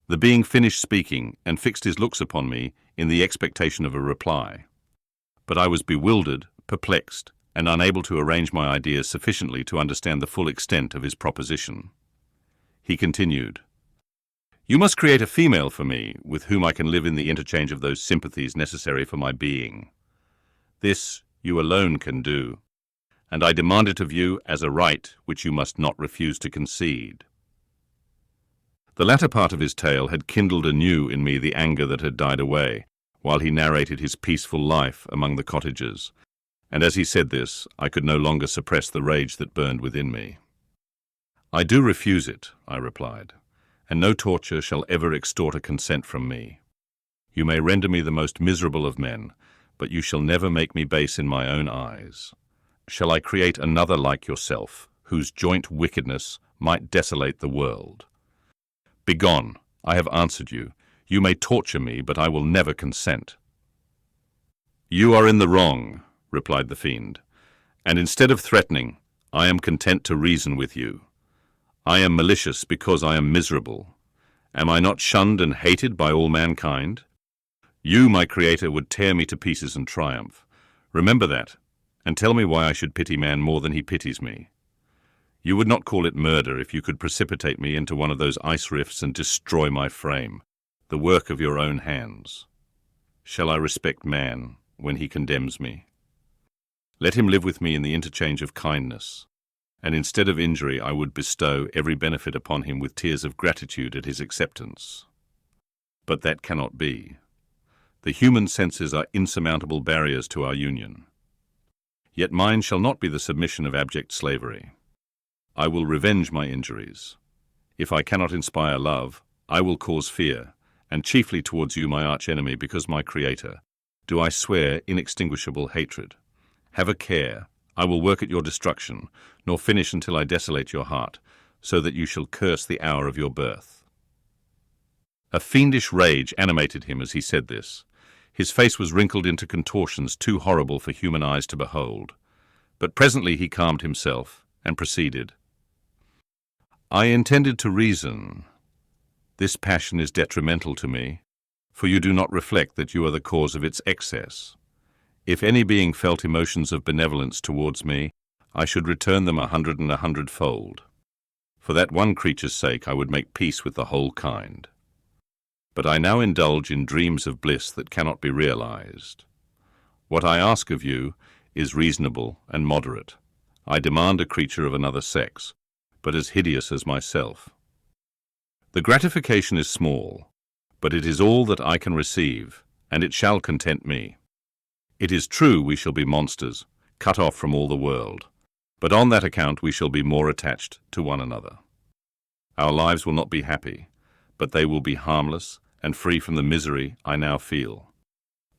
The being finished speaking and fixed his looks upon me in the expectation of a reply. But I was bewildered, perplexed, and unable to arrange my ideas sufficiently to understand the full extent of his proposition. He continued, "You must create a female for me, with whom I can live in the interchange of those sympathies necessary for my being. This you alone can do, and I demand it of you as a right which you must not refuse to concede." The latter part of his tale had kindled anew in me the anger that had died away, while he narrated his peaceful life among the cottagers, and as he said this, I could no longer suppress the rage that burned within me. "I do refuse it," I replied, "and no torture shall ever extort a consent from me. You may render me the most miserable of men, but you shall never make me base in my own eyes. Shall I create another like yourself, whose joint wickedness might desolate the world? Begone, I have answered you. You may torture me, but I will never consent." "You are in the wrong," replied the fiend, "and instead of threatening, I am content to reason with you. I am malicious because I am miserable. Am I not shunned and hated by all mankind? You, my Creator, would tear me to pieces and triumph. Remember that, and tell me why I should pity man more than he pities me. You would not call it murder if you could precipitate me into one of those ice rifts and destroy my frame, the work of your own hands. Shall I respect man when he condemns me? Let him live with me in the interchange of kindness, and instead of injury I would bestow every benefit upon him with tears of gratitude at his acceptance. But that cannot be. The human senses are insurmountable barriers to our union. Yet mine shall not be the submission of abject slavery. I will revenge my injuries. If I cannot inspire love, I will cause fear, and chiefly towards you, my arch-enemy, because my Creator, do I swear inextinguishable hatred. Have a care, I will work at your destruction, nor finish until I desolate your heart, so that you shall curse the hour of your birth." A fiendish rage animated him as he said this. His face was wrinkled into contortions too horrible for human eyes to behold. But presently he calmed himself and proceeded. "I intended to reason. This passion is detrimental to me, for you do not reflect that you are the cause of its excess. If any being felt emotions of benevolence towards me, I should return them 100 and 100-fold. For that one creature's sake I would make peace with the whole kind. But I now indulge in dreams of bliss that cannot be realized. What I ask of you is reasonable and moderate. I demand a creature of another sex, but as hideous as myself. The gratification is small, but it is all that I can receive, and it shall content me. It is true we shall be monsters, cut off from all the world, but on that account we shall be more attached to one another. Our lives will not be happy, but they will be harmless and free from the misery I now feel.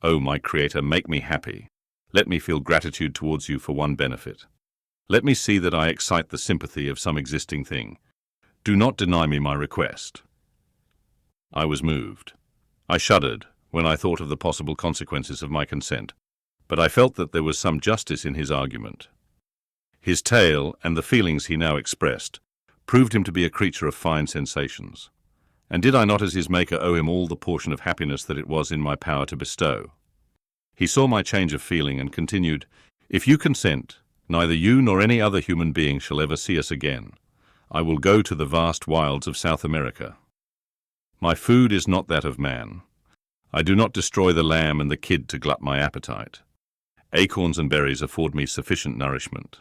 Oh, my Creator, make me happy. Let me feel gratitude towards you for one benefit. Let me see that I excite the sympathy of some existing thing. Do not deny me my request." I was moved. I shuddered when I thought of the possible consequences of my consent, but I felt that there was some justice in his argument. His tale and the feelings he now expressed proved him to be a creature of fine sensations. And did I not as his maker owe him all the portion of happiness that it was in my power to bestow? He saw my change of feeling and continued, "If you consent, neither you nor any other human being shall ever see us again. I will go to the vast wilds of South America. My food is not that of man. I do not destroy the lamb and the kid to glut my appetite. Acorns and berries afford me sufficient nourishment.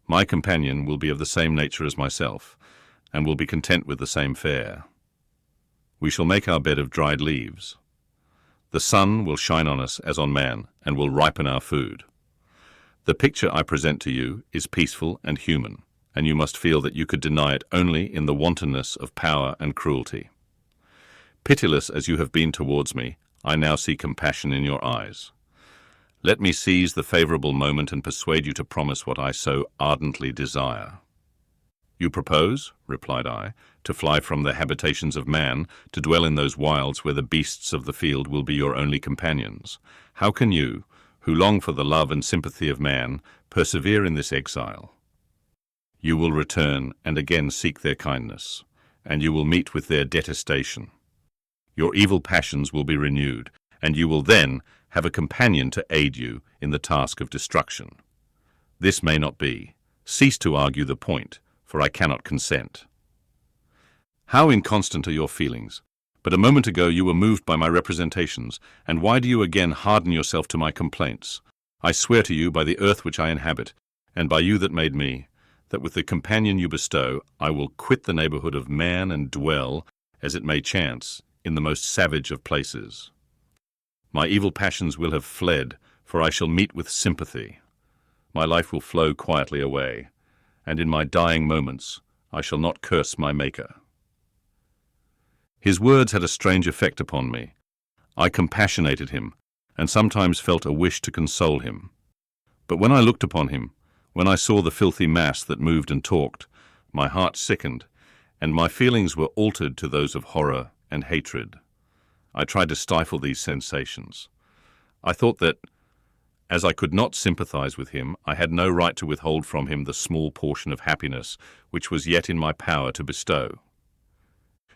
My companion will be of the same nature as myself, and will be content with the same fare. We shall make our bed of dried leaves. The sun will shine on us as on man, and will ripen our food. The picture I present to you is peaceful and human, and you must feel that you could deny it only in the wantonness of power and cruelty. Pitiless as you have been towards me, I now see compassion in your eyes. Let me seize the favorable moment and persuade you to promise what I so ardently desire." "You propose," replied I, "to fly from the habitations of man, to dwell in those wilds where the beasts of the field will be your only companions. How can you, who long for the love and sympathy of man, persevere in this exile? You will return and again seek their kindness, and you will meet with their detestation. Your evil passions will be renewed, and you will then have a companion to aid you in the task of destruction. This may not be. Cease to argue the point, for I cannot consent. How inconstant are your feelings? But a moment ago you were moved by my representations, and why do you again harden yourself to my complaints? I swear to you by the earth which I inhabit, and by you that made me, that with the companion you bestow, I will quit the neighborhood of man and dwell, as it may chance, in the most savage of places. My evil passions will have fled, for I shall meet with sympathy. My life will flow quietly away, and in my dying moments I shall not curse my Maker. His words had a strange effect upon me. I compassionated him, and sometimes felt a wish to console him. But when I looked upon him, when I saw the filthy mass that moved and talked, my heart sickened, and my feelings were altered to those of horror and hatred. I tried to stifle these sensations. I thought that, as I could not sympathize with him, I had no right to withhold from him the small portion of happiness which was yet in my power to bestow.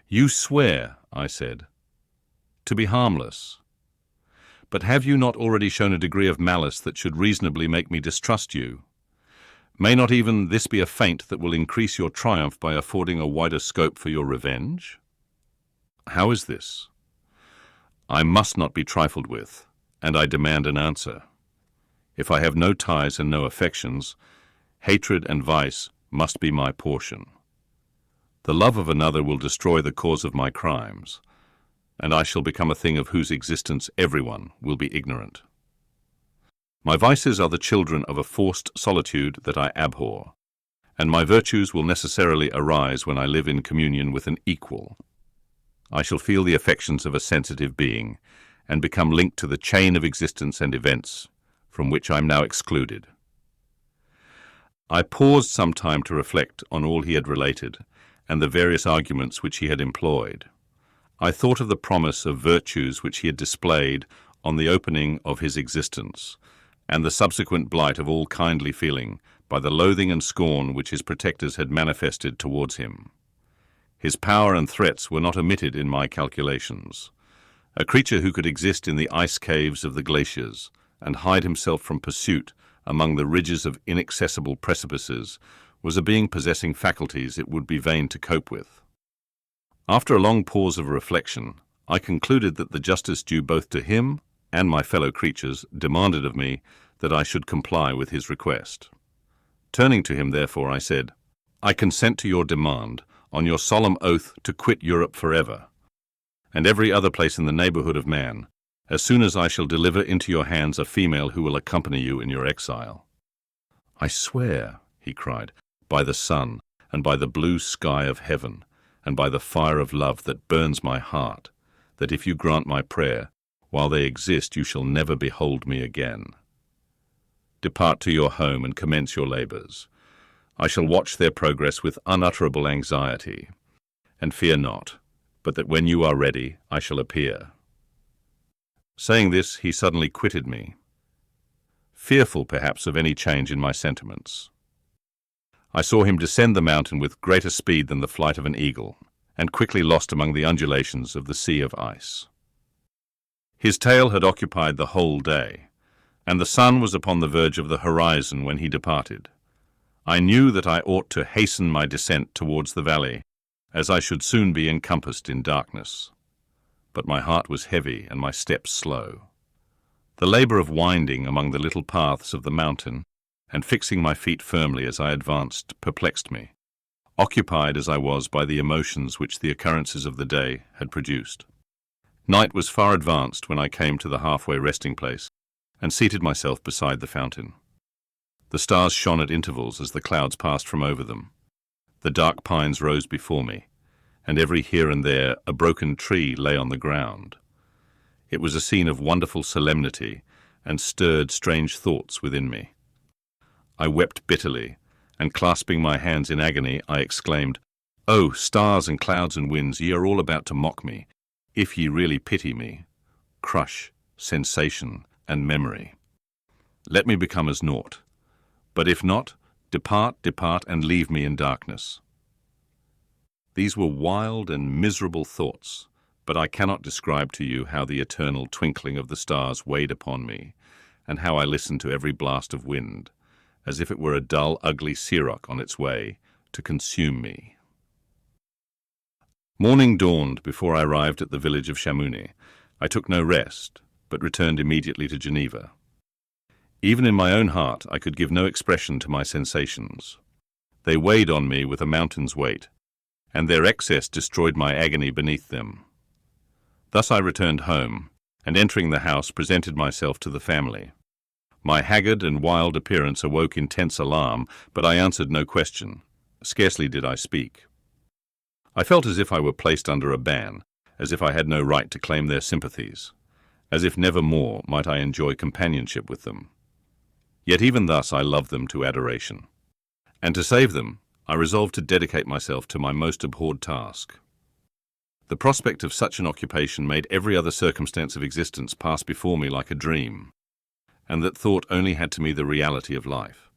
You swear, I said, to be harmless. But have you not already shown a degree of malice that should reasonably make me distrust you? May not even this be a feint that will increase your triumph by affording a wider scope for your revenge? How is this? I must not be trifled with, and I demand an answer. If I have no ties and no affections, hatred and vice must be my portion. The love of another will destroy the cause of my crimes, and I shall become a thing of whose existence everyone will be ignorant. My vices are the children of a forced solitude that I abhor, and my virtues will necessarily arise when I live in communion with an equal. I shall feel the affections of a sensitive being, and become linked to the chain of existence and events from which I am now excluded. I paused some time to reflect on all he had related, and the various arguments which he had employed. I thought of the promise of virtues which he had displayed on the opening of his existence, and the subsequent blight of all kindly feeling by the loathing and scorn which his protectors had manifested towards him. His power and threats were not omitted in my calculations. A creature who could exist in the ice caves of the glaciers and hide himself from pursuit among the ridges of inaccessible precipices was a being possessing faculties it would be vain to cope with. After a long pause of reflection, I concluded that the justice due both to him and my fellow creatures demanded of me that I should comply with his request. Turning to him, therefore, I said, I consent to your demand on your solemn oath to quit Europe forever, and every other place in the neighborhood of man, as soon as I shall deliver into your hands a female who will accompany you in your exile. I swear, he cried, by the sun, and by the blue sky of heaven, and by the fire of love that burns my heart, that if you grant my prayer, while they exist you shall never behold me again. Depart to your home and commence your labors. I shall watch their progress with unutterable anxiety, and fear not, but that when you are ready I shall appear. Saying this, he suddenly quitted me, fearful perhaps of any change in my sentiments. I saw him descend the mountain with greater speed than the flight of an eagle, and quickly lost among the undulations of the sea of ice. His tale had occupied the whole day, and the sun was upon the verge of the horizon when he departed. I knew that I ought to hasten my descent towards the valley, as I should soon be encompassed in darkness. But my heart was heavy and my steps slow. The labor of winding among the little paths of the mountain and fixing my feet firmly as I advanced perplexed me, occupied as I was by the emotions which the occurrences of the day had produced. Night was far advanced when I came to the halfway resting place and seated myself beside the fountain. The stars shone at intervals as the clouds passed from over them. The dark pines rose before me, and every here and there a broken tree lay on the ground. It was a scene of wonderful solemnity and stirred strange thoughts within me. I wept bitterly, and clasping my hands in agony, I exclaimed, "O stars and clouds and winds, ye are all about to mock me. If ye really pity me, crush sensation and memory. Let me become as naught. But if not, depart, and leave me in darkness." These were wild and miserable thoughts, but I cannot describe to you how the eternal twinkling of the stars weighed upon me, and how I listened to every blast of wind, as if it were a dull, ugly siroc on its way to consume me. Morning dawned before I arrived at the village of Chamouni. I took no rest, but returned immediately to Geneva. Even in my own heart, I could give no expression to my sensations. They weighed on me with a mountain's weight, and their excess destroyed my agony beneath them. Thus I returned home, and entering the house, presented myself to the family. My haggard and wild appearance awoke intense alarm, but I answered no question. Scarcely did I speak. I felt as if I were placed under a ban, as if I had no right to claim their sympathies, as if never more might I enjoy companionship with them. Yet even thus I loved them to adoration. And to save them, I resolved to dedicate myself to my most abhorred task. The prospect of such an occupation made every other circumstance of existence pass before me like a dream, and that thought only had to me the reality of life.